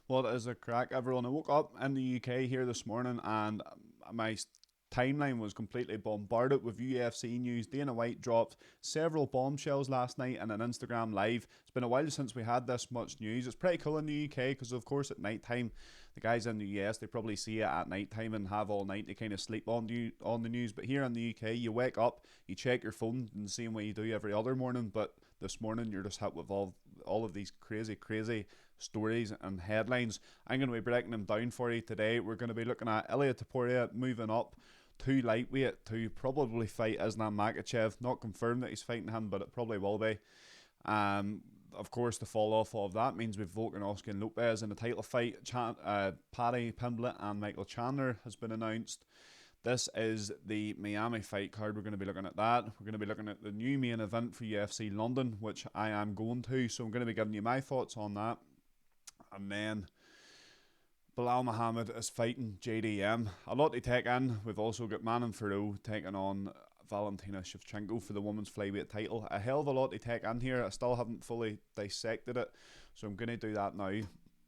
What is the crack, everyone? I woke up in the UK here this morning and my timeline was completely bombarded with UFC news. Dana White dropped several bombshells last night in an Instagram live. It's been a while since we had this much news. It's pretty cool in the UK because, of course, at night time, the guys in the US, they probably see it at night time and have all night to kind of sleep on the news. But here in the UK, you wake up, you check your phone in the same way you do every other morning. But this morning, you're just hit with all of these crazy stories and headlines. I'm going to be breaking them down for you today. We're going to be looking at Ilia Topuria moving up to lightweight to probably fight Islam Makhachev. Not confirmed that he's fighting him, but it probably will be. Of course, the fall off of that means we've Volkanoski and Lopes in the title fight. Paddy Pimblett and Michael Chandler has been announced. This is the Miami fight card. We're going to be looking at that. We're going to be looking at the new main event for UFC London, which I am going to. So I'm going to be giving you my thoughts on that. And then Bilal Muhammad is fighting JDM. A lot to take in. We've also got Manon First taking on Valentina Shevchenko for the women's flyweight title. A hell of a lot to take in here. I still haven't fully dissected it, so I'm going to do that now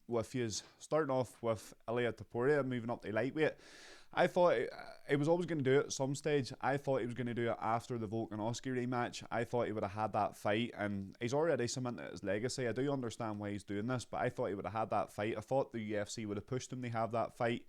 with you. Starting off with Ilia Topuria moving up to lightweight. I thought he was always going to do it at some stage. I thought he was going to do it after the Volkanoski rematch. I thought he would have had that fight, and he's already cemented his legacy. I do understand why he's doing this, but I thought he would have had that fight. I thought the UFC would have pushed him to have that fight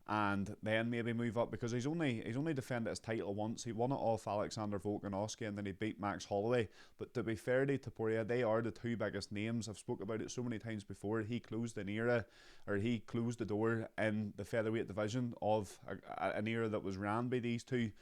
and then maybe move up, because he's only defended his title once. He won it off Alexander Volkanoski and then he beat Max Holloway. But to be fair to Topuria, they are the two biggest names. I've spoke about it so many times before. He closed he closed the door in the featherweight division of an era that was ran by these two.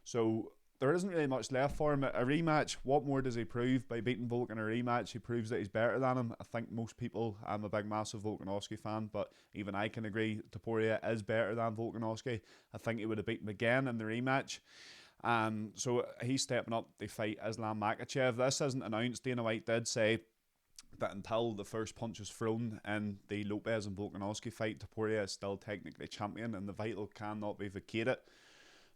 So there isn't really much left for him. A rematch, what more does he prove by beating Volk in a rematch? He proves that he's better than him. I think most people, I'm a big, massive Volkanoski fan, but even I can agree Topuria is better than Volkanoski. I think he would have beaten him again in the rematch. So he's stepping up to fight Islam Makhachev. This isn't announced. Dana White did say that until the first punch is thrown in the Lopes and Volkanoski fight, Topuria is still technically champion and the title cannot be vacated.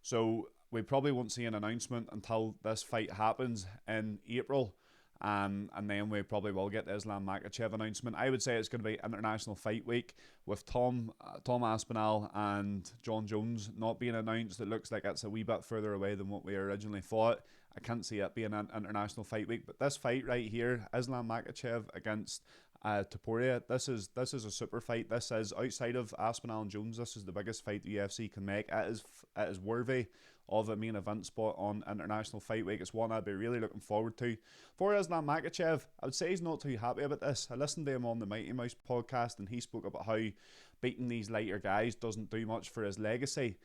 So we probably won't see an announcement until this fight happens in April. And then we probably will get the Islam Makhachev announcement. I would say it's going to be International Fight Week with Tom Aspinall and John Jones not being announced. It looks like it's a wee bit further away than what we originally thought. I can't see it being an International Fight Week. But this fight right here, Islam Makhachev against Topuria, this is a super fight. This is, outside of Aspinall and Jones, this is the biggest fight the UFC can make. It is worthy of a main event spot on International Fight Week. It's one I'd be really looking forward to. For Islam Makhachev, I would say he's not too happy about this. I listened to him on the Mighty Mouse podcast and he spoke about how beating these lighter guys doesn't do much for his legacy.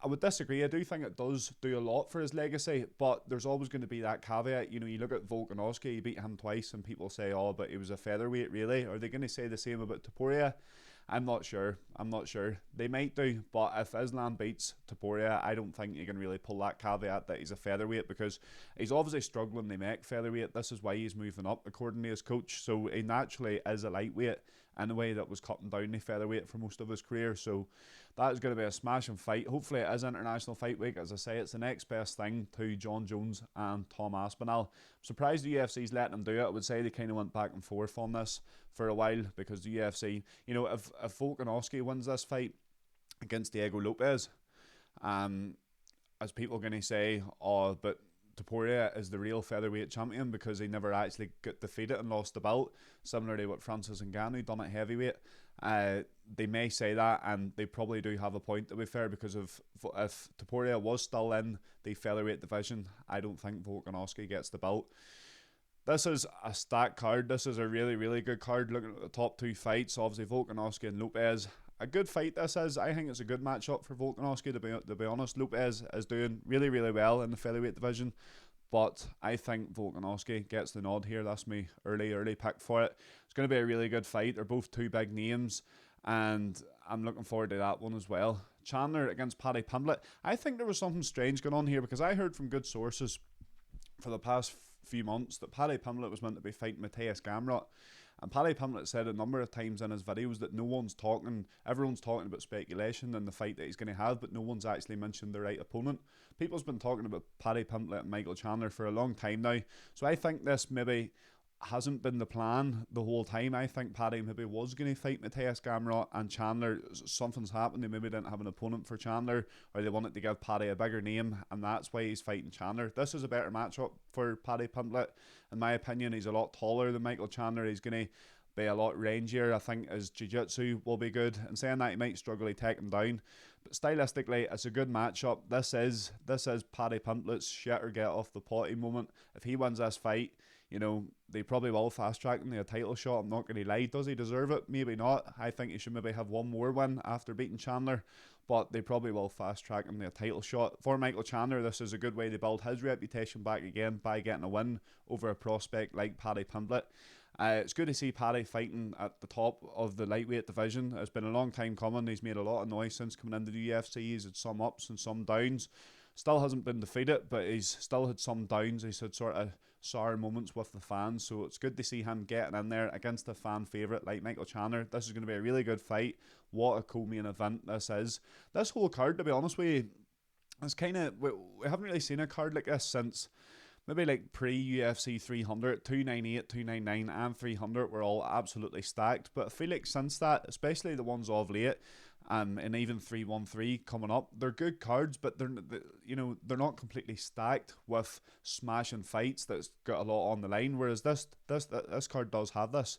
I would disagree. I do think it does do a lot for his legacy, but there's always going to be that caveat. You know, you look at Volkanovski, he beat him twice, and people say, oh, but he was a featherweight, really? Are they going to say the same about Topuria? I'm not sure. They might do, but if Islam beats Topuria, I don't think you can really pull that caveat that he's a featherweight, because he's obviously struggling to make featherweight. This is why he's moving up, according to his coach. So he naturally is a lightweight in a way that was cutting down to featherweight for most of his career. So that is going to be a smashing fight. Hopefully it is International Fight Week. As I say, it's the next best thing to John Jones and Tom Aspinall. I'm surprised the UFC's letting them do it. I would say they kind of went back and forth on this for a while, because the UFC, you know, if Volkanovski wins this fight against Diego Lopes, as people are going to say, oh, but Topuria is the real featherweight champion because he never actually got defeated and lost the belt, similar to what Francis Ngannou done at heavyweight. They may say that, and they probably do have a point, to be fair, because if Topuria was still in the featherweight division, I don't think Volkanovski gets the belt. This is a stacked card. This is a really, really good card. Looking at the top two fights, obviously Volkanovski and Lopes. A good fight this is. I think it's a good matchup for Volkanovski, to be honest. Lopes is doing really, really well in the featherweight division, but I think Volkanovski gets the nod here. That's my early pick for it. It's going to be a really good fight. They're both two big names, and I'm looking forward to that one as well. Chandler against Paddy Pimblett. I think there was something strange going on here, because I heard from good sources for the past few months that Paddy Pimblett was meant to be fighting Matthias Gamrot. And Paddy Pimblett said a number of times in his videos that everyone's talking about speculation and the fight that he's going to have, but no one's actually mentioned the right opponent. People's been talking about Paddy Pimblett and Michael Chandler for a long time now, so I think this maybe hasn't been the plan the whole time. I think Paddy maybe was going to fight Mateus Gamrot and Chandler. Something's happened. They maybe didn't have an opponent for Chandler, or they wanted to give Paddy a bigger name, and that's why he's fighting Chandler. This is a better matchup for Paddy Pimblett, in my opinion. He's a lot taller than Michael Chandler. He's going to be a lot rangier. I think his jiu-jitsu will be good. And saying that, he might struggle to take him down. But stylistically, it's a good matchup. This is Paddy Pimblett's shit or get off the potty moment. If he wins this fight, you know, they probably will fast track him to a title shot. I'm not going to lie. Does he deserve it? Maybe not. I think he should maybe have one more win after beating Chandler, but they probably will fast track him to a title shot. For Michael Chandler, this is a good way to build his reputation back again by getting a win over a prospect like Paddy Pimblett. It's good to see Paddy fighting at the top of the lightweight division. It's been a long time coming. He's made a lot of noise since coming into the UFC. He's had some ups and some downs. Still hasn't been defeated, but he's still had some downs. He's had sort of sour moments with the fans, so it's good to see him getting in there against a fan favourite like Michael Chandler. This is going to be a really good fight. What a co-main event this is. This whole card, to be honest with you, is kind of, we haven't really seen a card like this since maybe like pre-UFC 300, 298, 299 and 300 were all absolutely stacked. But I feel like since that, especially the ones of late, and even 313 coming up, they're good cards, but they're not completely stacked with smashing fights that's got a lot on the line. Whereas this card does have this.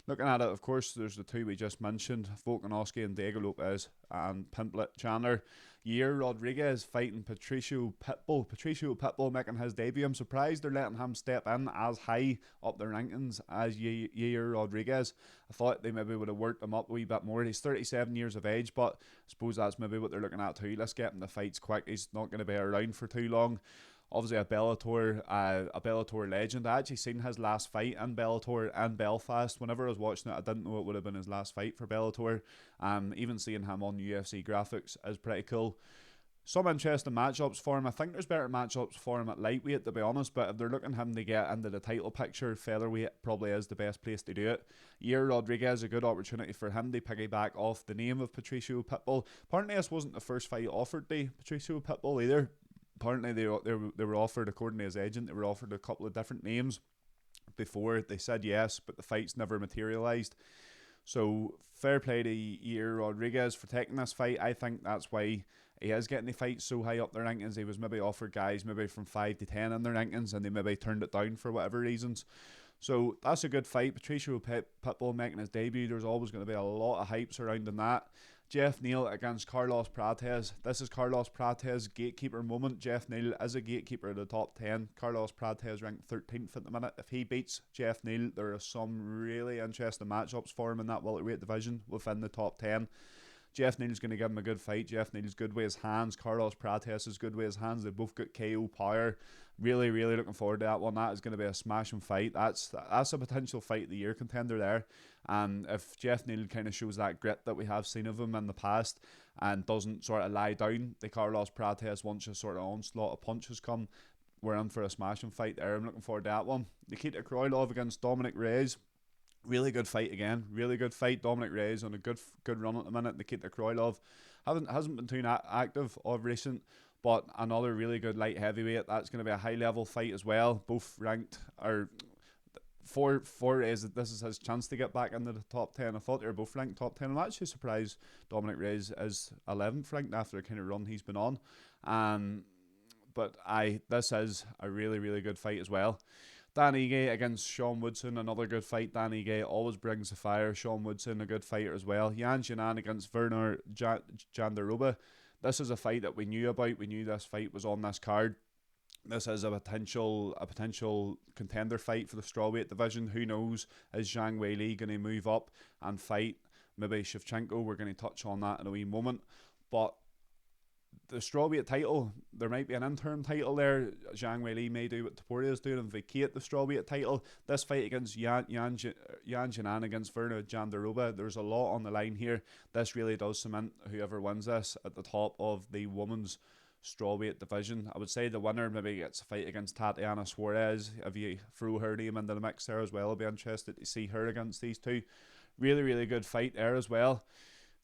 Looking at it, of course, there's the two we just mentioned, Volkanoski and Diego Lopes, and Pimblett Chandler. Yair Rodriguez fighting Patricio Pitbull. Patricio Pitbull making his debut. I'm surprised they're letting him step in as high up the rankings as Yair Rodriguez. I thought they maybe would have worked him up a wee bit more. He's 37 years of age, but I suppose that's maybe what they're looking at too. Let's get him the fights quick. He's not going to be around for too long. Obviously a Bellator legend. I actually seen his last fight in Bellator in Belfast. Whenever I was watching it, I didn't know it would have been his last fight for Bellator. Even seeing him on UFC graphics is pretty cool. Some interesting matchups for him. I think there's better matchups for him at lightweight, to be honest, but if they're looking him to get into the title picture, featherweight probably is the best place to do it. Yair Rodriguez, a good opportunity for him to piggyback off the name of Patricio Pitbull. Apparently this wasn't the first fight offered to Patricio Pitbull either. Apparently they were offered, according to his agent, they were offered a couple of different names before they said yes, but the fights never materialised. So fair play to Yair Rodriguez for taking this fight. I think that's why he is getting the fights so high up their rankings. He was maybe offered guys maybe from 5 to 10 in their rankings, and they maybe turned it down for whatever reasons. So that's a good fight. Patricio Pitbull making his debut. There's always going to be a lot of hype surrounding that. Jeff Neal against Carlos Prates. This is Carlos Prates' gatekeeper moment. Jeff Neal is a gatekeeper of the top 10. Carlos Prates ranked 13th at the minute. If he beats Jeff Neal, there are some really interesting matchups for him in that welterweight division within the top 10. Jeff Neal's going to give him a good fight. Jeff Neal's good with his hands. Carlos Prates is good with his hands. They both got KO power. Really, really looking forward to that one. That is going to be a smashing fight. That's a potential fight of the year contender there. And if Jeff Neal kind of shows that grit that we have seen of him in the past and doesn't sort of lie down, the Carlos Prates, once a sort of onslaught of punches come, we're in for a smashing fight there. I'm looking forward to that one. Nikita Krylov against Dominic Reyes. Really good fight again. Really good fight. Dominic Reyes on a good run at the minute. Nikita Krylov hasn't been too active of recent, but another really good light heavyweight. That's going to be a high level fight as well. Both ranked are four is this is his chance to get back into the top 10. I thought they were both ranked top 10. I'm actually surprised Dominic Reyes is 11th ranked after the kind of run he's been on. But this is a really, really good fight as well. Dan Ige against Sean Woodson, another good fight. Dan Ige always brings the fire. Sean Woodson, a good fighter as well. Yan Jinan against Werner Jandiroba. This is a fight that we knew about. We knew this fight was on this card. This is a potential contender fight for the strawweight division. Who knows? Is Zhang Weili going to move up and fight maybe Shevchenko? We're going to touch on that in a wee moment. But the strawweight title, there might be an interim title there. Zhang Weili may do what Topuria is doing and vacate the strawweight title. This fight against Yan Jinan against Werner Jandiroba, there's a lot on the line here. This really does cement whoever wins this at the top of the women's strawweight division. I would say the winner maybe gets a fight against Tatiana Suarez. If you throw her name into the mix there as well, I'll be interested to see her against these two. Really, really good fight there as well.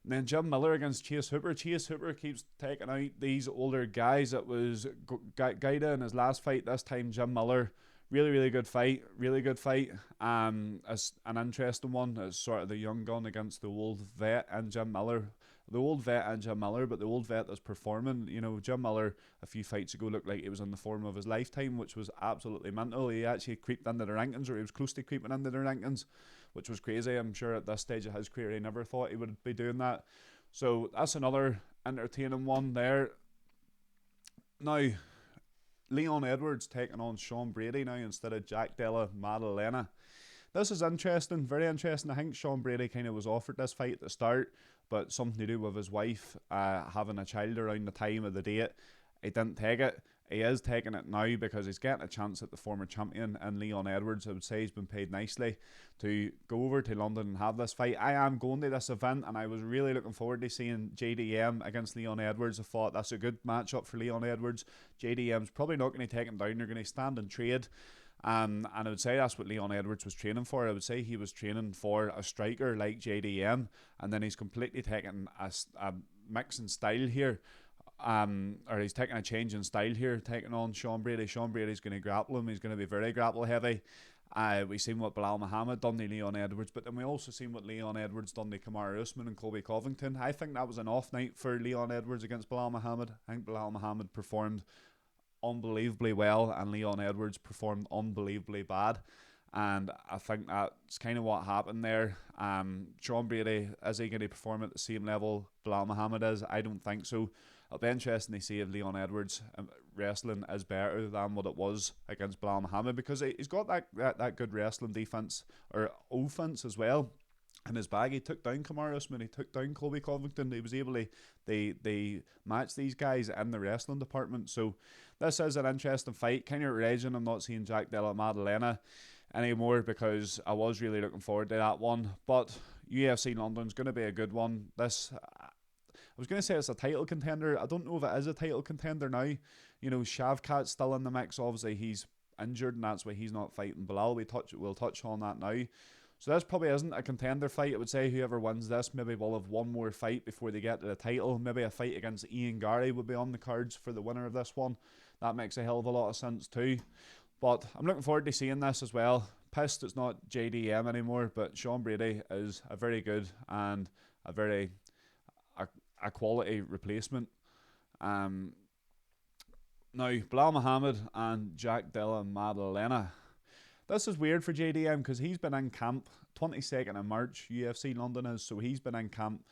And then Jim Miller against Chase Hooper. Chase Hooper keeps taking out these older guys. It was Gaida in his last fight. This time Jim Miller Really good fight. Really good fight. As an interesting one is sort of the young gun against the old vet and Jim Miller. The old vet and Jim Miller, but the old vet that's performing. You know, Jim Miller a few fights ago looked like he was in the form of his lifetime, which was absolutely mental. He actually creeped into the rankings, or he was close to creeping into the rankings, which was crazy. I'm sure at this stage of his career he never thought he would be doing that. So that's another entertaining one there. Now, Leon Edwards taking on Sean Brady now instead of Jack Della Maddalena. This is interesting, very interesting. I think Sean Brady kind of was offered this fight at the start, but something to do with his wife having a child around the time of the date. He didn't take it. He is taking it now because he's getting a chance at the former champion, and Leon Edwards, I would say, he's been paid nicely to go over to London and have this fight. I am going to this event, and I was really looking forward to seeing JDM against Leon Edwards. I thought that's a good matchup for Leon Edwards. JDM's probably not going to take him down. They're going to stand and trade. And I would say that's what Leon Edwards was training for. I would say he was training for a striker like JDM, and then he's completely taken a mix in style here. Or he's taking a change in style here, taking on Sean Brady. Sean Brady's going to grapple him. He's going to be very grapple heavy. We've seen what Bilal Muhammad done to Leon Edwards, but then we also seen what Leon Edwards done to Kamaru Usman and Colby Covington. I think that was an off night for Leon Edwards against Bilal Muhammad. I think Bilal Muhammad performed unbelievably well, and Leon Edwards performed unbelievably bad. And I think that's kind of what happened there. Sean Brady, is he going to perform at the same level Bilal Muhammad is? I don't think so. It'll be interesting to see if Leon Edwards wrestling is better than what it was against Bilal Muhammad, because he's got that good wrestling defense or offense as well in his bag. He took down Kamaru Usman, he took down Colby Covington. He was able to they match these guys in the wrestling department. So this is an interesting fight. Kind of raging I'm not seeing Jack Della Maddalena anymore, because I was really looking forward to that one. But UFC London's going to be a good one. This, I was going to say it's a title contender. I don't know if it is a title contender now. You know, Shavkat's still in the mix. Obviously, he's injured, and that's why he's not fighting Bilal. We'll touch on that now. So this probably isn't a contender fight. I would say whoever wins this maybe will have one more fight before they get to the title. Maybe a fight against Ian Gary would be on the cards for the winner of this one. That makes a hell of a lot of sense too. But I'm looking forward to seeing this as well. Pissed it's not JDM anymore, but Sean Brady is a very good and a very a quality replacement. Now, Bilal Muhammad and Jack Della Maddalena. This is weird for JDM because he's been in camp 22nd of March, UFC London is, so he's been in camp,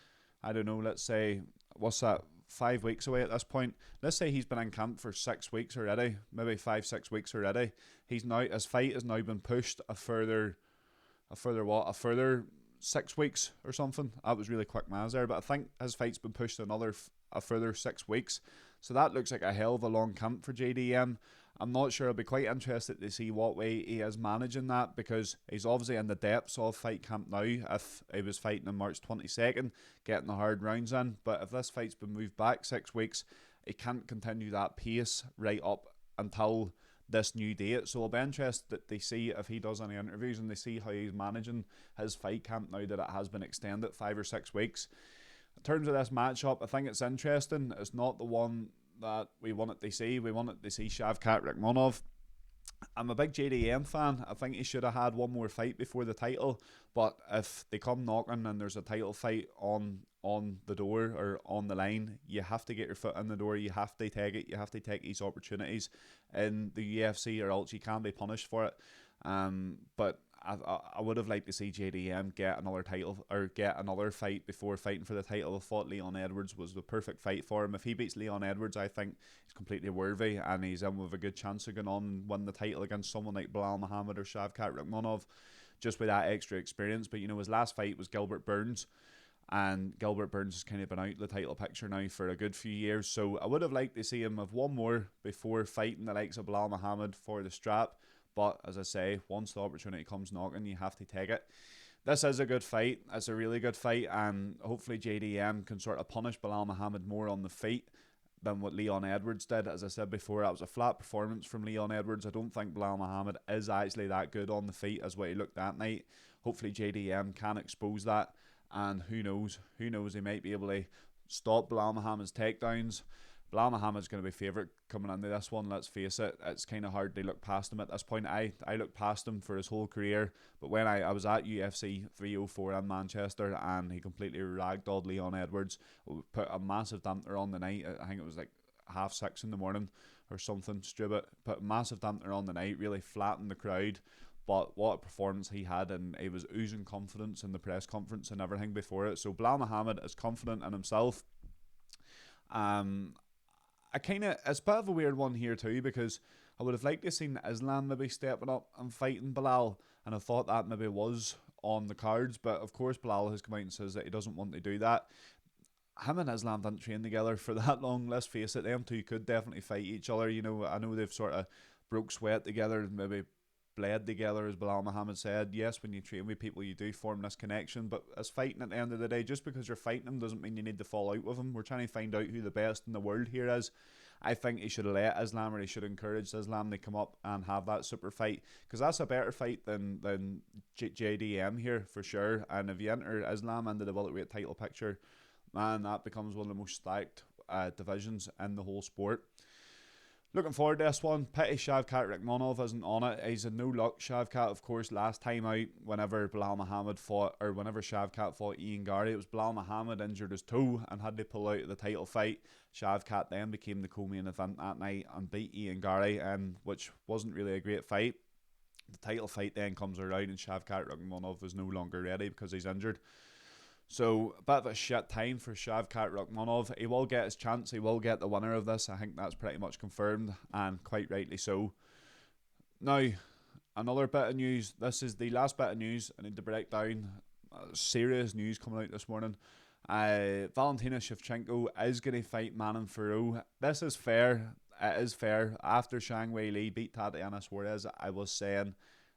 I don't know, let's say, what's that, 5 weeks away at this point. Let's say he's been in camp for 6 weeks already, maybe 5-6 weeks already. His fight has now been pushed a further 6 weeks or something. That was really quick maths there, but I think his fight's been pushed a further 6 weeks. So that looks like a hell of a long camp for JDM. I'm not sure. I'll be quite interested to see what way he is managing that, because he's obviously in the depths of fight camp now. If he was fighting on March 22nd, getting the hard rounds in, but if this fight's been moved back 6 weeks, he can't continue that pace right up until this new date. So I'll be interested to see if he does any interviews and they see how he's managing his fight camp now that it has been extended 5 or 6 weeks. In terms of this matchup, I think it's interesting. It's not the one that we wanted to see. We wanted to see Shavkat Rakhmonov. I'm a big JDM fan. I think he should have had one more fight before the title, but if they come knocking and there's a title fight on the door or on the line, you have to get your foot in the door. You have to take it. You have to take these opportunities in the UFC, or else you can be punished for it. But I would have liked to see JDM get another title or get another fight before fighting for the title. I thought Leon Edwards was the perfect fight for him. If he beats Leon Edwards, I think he's completely worthy and he's in with a good chance of going on and win the title against someone like Bilal Muhammad or Shavkat Rakhmonov, just with that extra experience. But you know, his last fight was Gilbert Burns, and Gilbert Burns has kind of been out of the title picture now for a good few years. So I would have liked to see him have one more before fighting the likes of Bilal Muhammad for the strap. But as I say, once the opportunity comes knocking, you have to take it. This is a good fight. It's a really good fight, and hopefully JDM can sort of punish Bilal Muhammad more on the feet than what Leon Edwards did. As I said before, that was a flat performance from Leon Edwards. I don't think Bilal Muhammad is actually that good on the feet as what he looked that night. Hopefully JDM can expose that, and who knows, he might be able to stop Bilal Muhammad's takedowns. Bilal Muhammad's going to be favourite coming into this one, let's face it. It's kind of hard to look past him at this point. I looked past him for his whole career, but when I was at UFC 304 in Manchester, and he completely ragdolled Leon Edwards, put a massive damper on the night. I think it was like 6:30 in the morning or something stupid. Put a massive damper on the night, really flattened the crowd. But what a performance he had, and he was oozing confidence in the press conference and everything before it. So Bilal Muhammad is confident in himself. It's a bit of a weird one here too, because I would have liked to have seen Islam maybe stepping up and fighting Bilal, and I thought that maybe was on the cards, but of course Bilal has come out and says that he doesn't want to do that. Him and Islam didn't train together for that long, let's face it. Them two could definitely fight each other. You know, I know they've sort of broke sweat together, maybe bled together, as Bilal Muhammad said. Yes, when you train with people, you do form this connection, but as fighting, at the end of the day, just because you're fighting them doesn't mean you need to fall out with them. We're trying to find out who the best in the world here is. I think he should have let Islam, or he should have encouraged Islam to come up and have that super fight, because that's a better fight than JDM here for sure. And if you enter Islam into the welterweight title picture, man, that becomes one of the most stacked divisions in the whole sport. Looking forward to this one. Pity Shavkat Rakhmonov isn't on it. He's in no luck. Shavkat, of course, last time out, whenever Shavkat fought Ian Garry, it was Bilal Muhammad injured his toe and had to pull out of the title fight. Shavkat then became the co-main event that night and beat Ian Garry, which wasn't really a great fight. The title fight then comes around and Shavkat Rakhmonov is no longer ready because he's injured. So, a bit of a shit time for Shavkat Rakhmonov. He will get his chance. He will get the winner of this. I think that's pretty much confirmed, and quite rightly so. Now, another bit of news. This is the last bit of news I need to break down. Serious news coming out this morning. Valentina Shevchenko is going to fight Manon First. This is fair. It is fair. After Zhang Weili beat Tatiana Suarez, I was saying,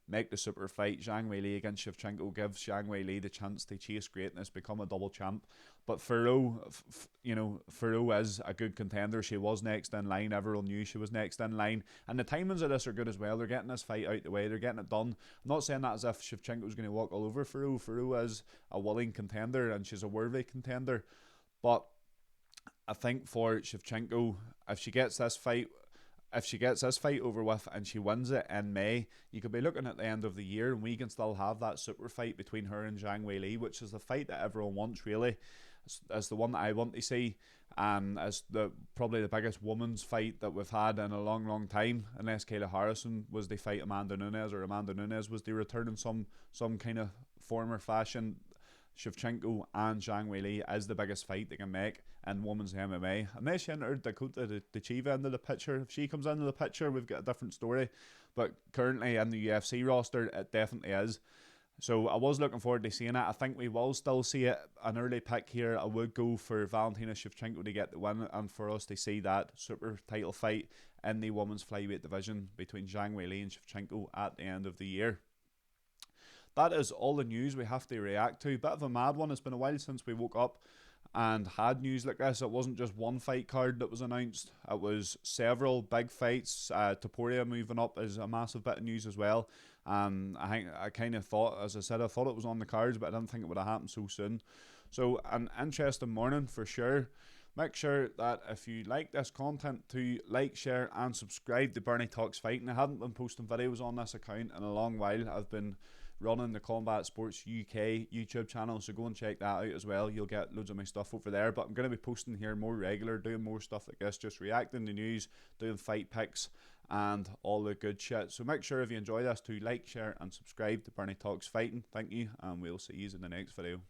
make the super fight. Zhang Weili against Shevchenko gives Zhang Weili the chance to chase greatness, become a double champ. But First is a good contender. She was next in line. Everyone knew she was next in line. And the timings of this are good as well. They're getting this fight out the way. They're getting it done. I'm not saying that as if Shevchenko's going to walk all over First. First is a willing contender and she's a worthy contender. But I think for Shevchenko, if she gets this fight over with and she wins it in May, you could be looking at the end of the year and we can still have that super fight between her and Zhang Weili, which is the fight that everyone wants, really. It's the one that I want to see, as probably the biggest women's fight that we've had in a long, long time, unless Kayla Harrison was to fight Amanda Nunes, or Amanda Nunes was to return in some kind of form or fashion. Shevchenko and Zhang Weili is the biggest fight they can make in women's MMA. Unless you entered Dakota Chiva into the picture. If she comes into the picture, we've got a different story. But currently in the UFC roster, it definitely is. So I was looking forward to seeing it. I think we will still see it. An early pick here, I would go for Valentina Shevchenko to get the win, and for us to see that super title fight in the women's flyweight division between Zhang Weili and Shevchenko at the end of the year. That is all the news we have to react to. Bit of a mad one. It's been a while since we woke up and had news like this. It wasn't just one fight card that was announced. It was several big fights. Topuria moving up is a massive bit of news as well. I kind of thought, as I said, I thought it was on the cards, but I didn't think it would have happened so soon. So an interesting morning for sure. Make sure that if you like this content to like, share and subscribe to Bernie Talks Fighting. I haven't been posting videos on this account in a long while. I've been running the Combat Sports UK YouTube channel, so go and check that out as well. You'll get loads of my stuff over there, but I'm going to be posting here more regular, doing more stuff like this, just reacting to news, doing fight picks and all the good shit. So make sure if you enjoy this to like, share and subscribe to Bernie Talks Fighting. Thank you, and we'll see you in the next video.